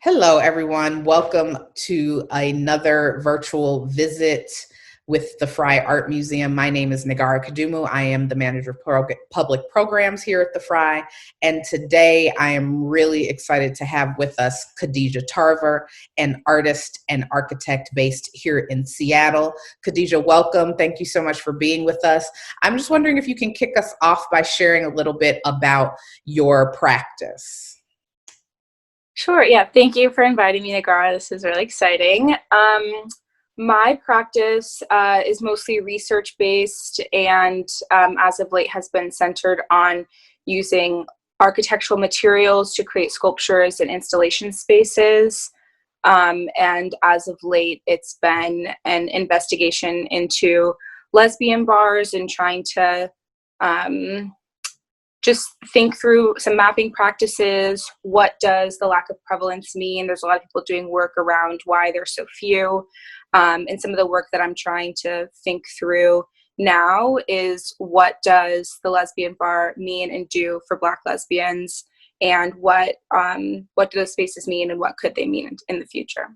Hello, everyone. Welcome to another virtual visit with the Frye Art Museum. My name is Negarra Kudumu. I am the manager of public programs here at the Frye. And today I am really excited to have with us Khadija Tarver, an artist and architect based here in Seattle. Khadija, welcome. Thank you so much for being with us. I'm just wondering if you can kick us off by sharing a little bit about your practice. Sure. Yeah. Thank you for inviting me, Negarra. This is really exciting. My practice is mostly research-based and as of late has been centered on using architectural materials to create sculptures and installation spaces. And as of late, it's been an investigation into lesbian bars and trying to just think through some mapping practices. What does the lack of prevalence mean? There's a lot of people doing work around why there's so few. And some of the work that I'm trying to think through now is what does the lesbian bar mean and do for Black lesbians, and what do those spaces mean and what could they mean in the future?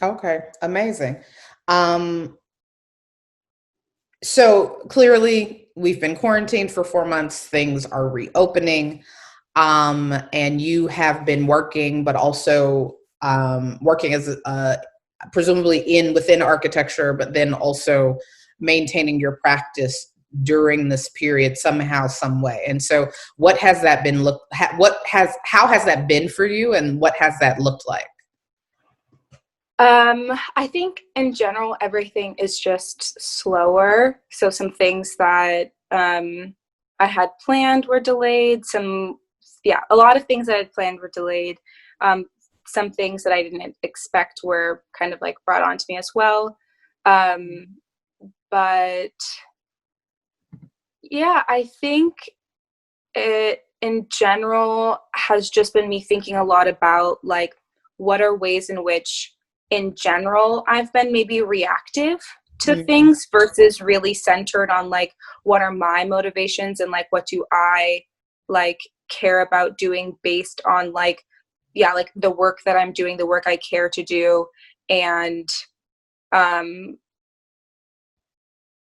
Okay, amazing. So clearly we've been quarantined for 4 months, things are reopening, and you have been working, but also working as presumably within architecture, but then also maintaining your practice during this period somehow, some way. And so what has that been how has that been for you, and what has that looked like? I think in general, everything is just slower. So some things that I had planned were delayed. A lot of things that I had planned were delayed. Some things that I didn't expect were kind of like brought on to me as well. But yeah, I think it in general has just been me thinking a lot about like what are ways in which in general I've been maybe reactive to things versus really centered on like what are my motivations and like what do I like care about doing based on like the work that I'm doing, the work I care to do, and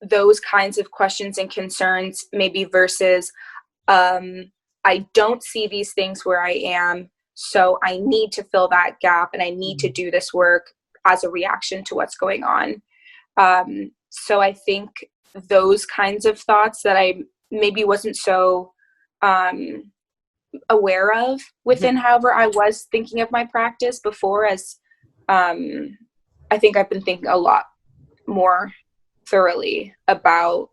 those kinds of questions and concerns maybe versus I don't see these things where I am, so I need to fill that gap and I need to do this work as a reaction to what's going on. So I think those kinds of thoughts that I maybe wasn't so aware of within however I was thinking of my practice before, as I think I've been thinking a lot more thoroughly about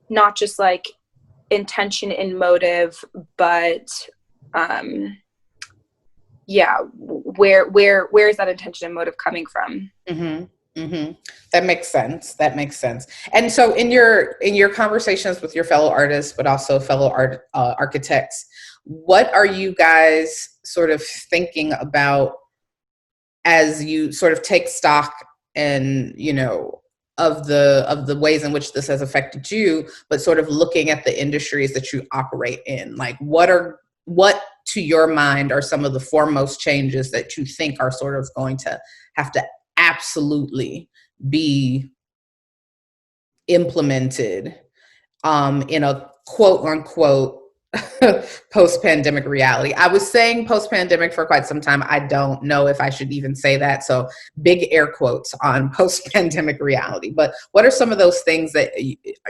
not just like intention and motive, but where is that intention and motive coming from? That makes sense. And so in your conversations with your fellow artists, but also fellow architects, what are you guys sort of thinking about as you sort of take stock and, of the ways in which this has affected you, but sort of looking at the industries that you operate in? Like what to your mind are some of the foremost changes that you think are sort of going to have to absolutely be implemented in a quote unquote post-pandemic reality? I was saying post-pandemic for quite some time. I don't know if I should even say that. So big air quotes on post-pandemic reality. But what are some of those things that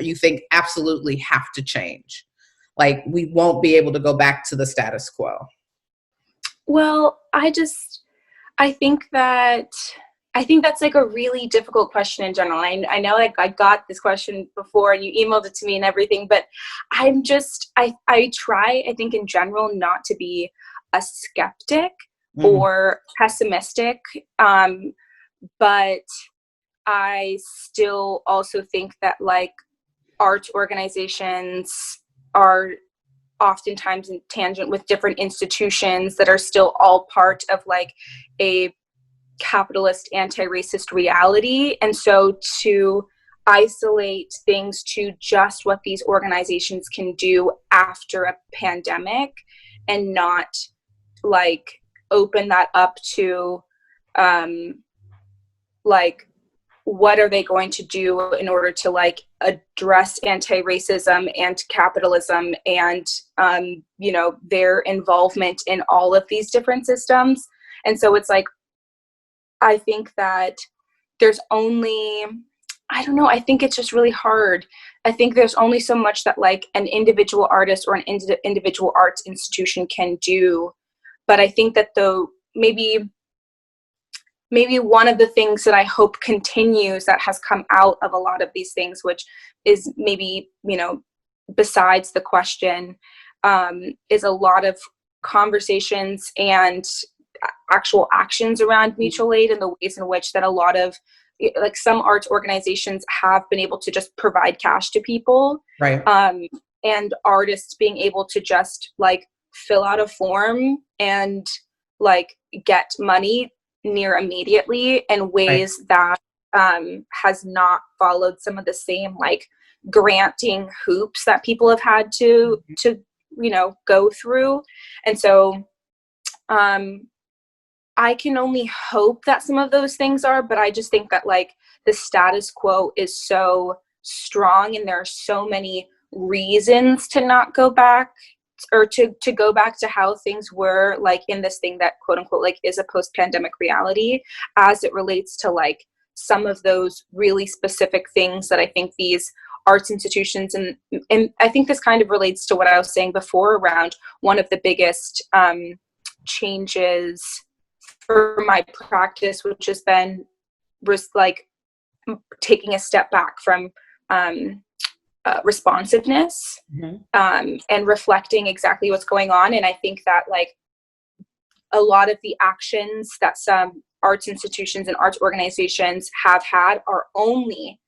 you think absolutely have to change? Like we won't be able to go back to the status quo. Well, I think that's like a really difficult question in general. I know like I got this question before and you emailed it to me and everything, but I try, I think in general, not to be a skeptic or pessimistic. But I still also think that like arts organizations are oftentimes in tangent with different institutions that are still all part of like a capitalist anti-racist reality. And so to isolate things to just what these organizations can do after a pandemic and not like open that up to like, what are they going to do in order to like address anti-racism and capitalism and you know, their involvement in all of these different systems. And so it's like, I think that there's only, I don't know, I think it's just really hard. I think there's only so much that like an individual artist or an individual arts institution can do. But I think that though maybe one of the things that I hope continues that has come out of a lot of these things, which is maybe, you know, besides the question, is a lot of conversations and actual actions around mutual aid, and the ways in which that a lot of like some arts organizations have been able to just provide cash to people, right? And artists being able to just like fill out a form and like get money near immediately in ways that has not followed some of the same like granting hoops that people have had to you know, go through. And so I can only hope that some of those things are, but I just think that like the status quo is so strong and there are so many reasons to not go back, or to go back to how things were like in this thing that quote unquote like is a post-pandemic reality, as it relates to like some of those really specific things that I think these arts institutions, and I think this kind of relates to what I was saying before around one of the biggest changes for my practice, which has been like taking a step back from responsiveness, and reflecting exactly what's going on. And I think that like a lot of the actions that some arts institutions and arts organizations have had are only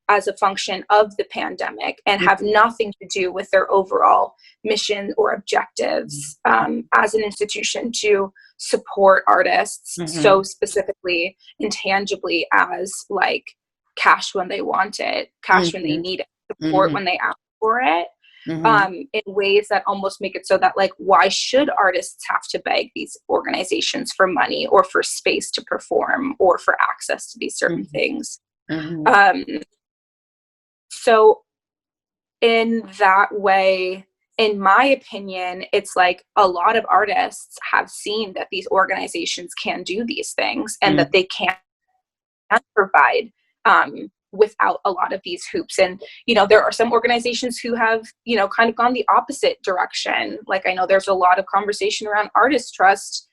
as a function of the pandemic and have nothing to do with their overall mission or objectives as an institution to support artists so specifically and tangibly as like cash when they want it, cash when they need it, support when they ask for it, in ways that almost make it so that like, why should artists have to beg these organizations for money or for space to perform or for access to these certain things? So in that way, in my opinion, it's like a lot of artists have seen that these organizations can do these things and that they can provide without a lot of these hoops. And, you know, there are some organizations who have, you know, kind of gone the opposite direction. Like I know there's a lot of conversation around Artist Trust,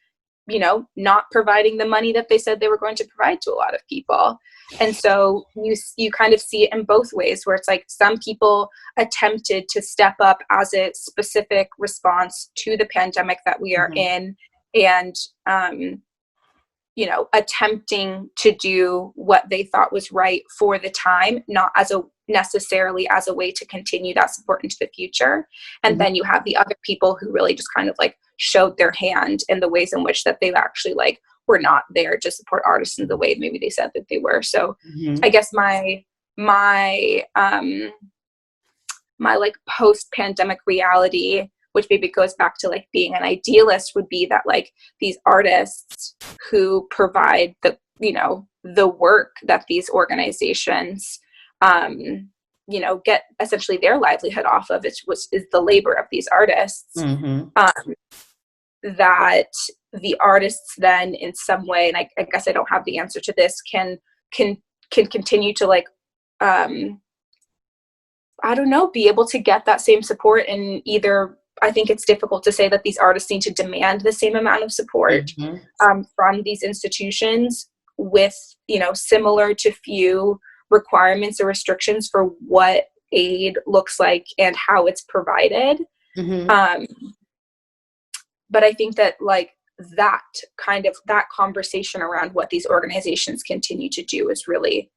you know, not providing the money that they said they were going to provide to a lot of people. And so you kind of see it in both ways, where it's like some people attempted to step up as a specific response to the pandemic that we are in, and you know, attempting to do what they thought was right for the time, not as a necessarily as a way to continue that support into the future. And then you have the other people who really just kind of like showed their hand in the ways in which that they've actually like were not there to support artists in the way maybe they said that they were. So I guess my like post-pandemic reality, which maybe goes back to like being an idealist, would be that like these artists who provide the, you know, the work that these organizations, you know, get essentially their livelihood off of, is the labor of these artists, that the artists then in some way, and I guess I don't have the answer to this, can continue to like, I don't know, be able to get that same support. And either, I think it's difficult to say that these artists need to demand the same amount of support from these institutions with, you know, similar to few requirements or restrictions for what aid looks like and how it's provided. But I think that like that conversation around what these organizations continue to do is really,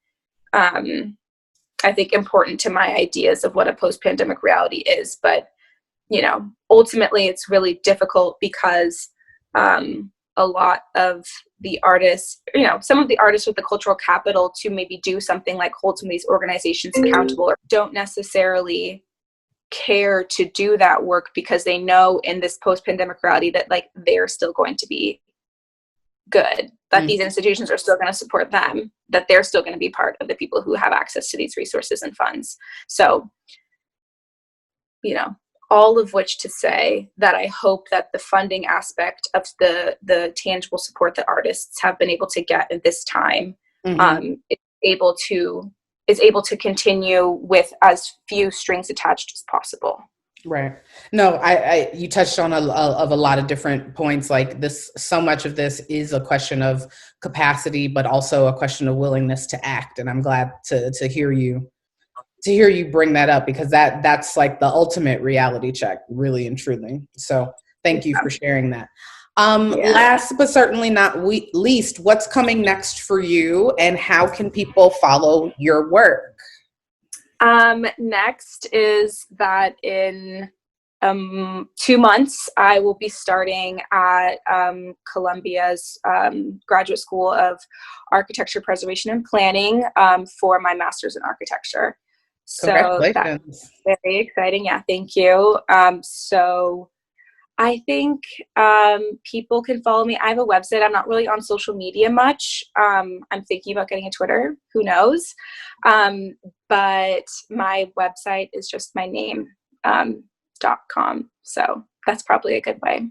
I think, important to my ideas of what a post-pandemic reality is. But, you know, ultimately it's really difficult because a lot of the artists, you know, some of the artists with the cultural capital to maybe do something like hold some of these organizations accountable, or don't necessarily care to do that work because they know in this post-pandemic reality that like they're still going to be good, that these Mm-hmm. institutions are still going to support them, that they're still going to be part of the people who have access to these resources and funds. So, you know, all of which to say that I hope that the funding aspect of the tangible support that artists have been able to get at this time Mm-hmm. is able to continue with as few strings attached as possible. Right. No, you touched on a lot of different points. Like this, so much of this is a question of capacity, but also a question of willingness to act. And I'm glad to hear you bring that up, because that's like the ultimate reality check, really and truly. So thank you for sharing that. Yeah. Last but certainly not least, what's coming next for you, and how can people follow your work? Next is that in 2 months, I will be starting at Columbia's Graduate School of Architecture, Preservation, and Planning for my master's in architecture. So that's Congratulations. very exciting. Yeah, thank you. So I think people can follow me. I have a website. I'm not really on social media much. I'm thinking about getting a Twitter. Who knows? But my website is just my name, .com. So that's probably a good way.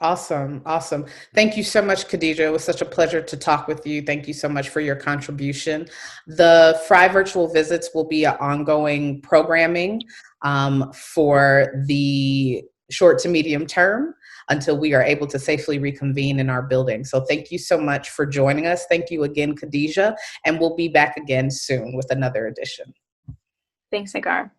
Awesome. Awesome. Thank you so much, Khadija. It was such a pleasure to talk with you. Thank you so much for your contribution. The Frye virtual visits will be an ongoing programming for the short to medium term until we are able to safely reconvene in our building. So thank you so much for joining us. Thank you again, Khadija, and we'll be back again soon with another edition. Thanks, Negarra.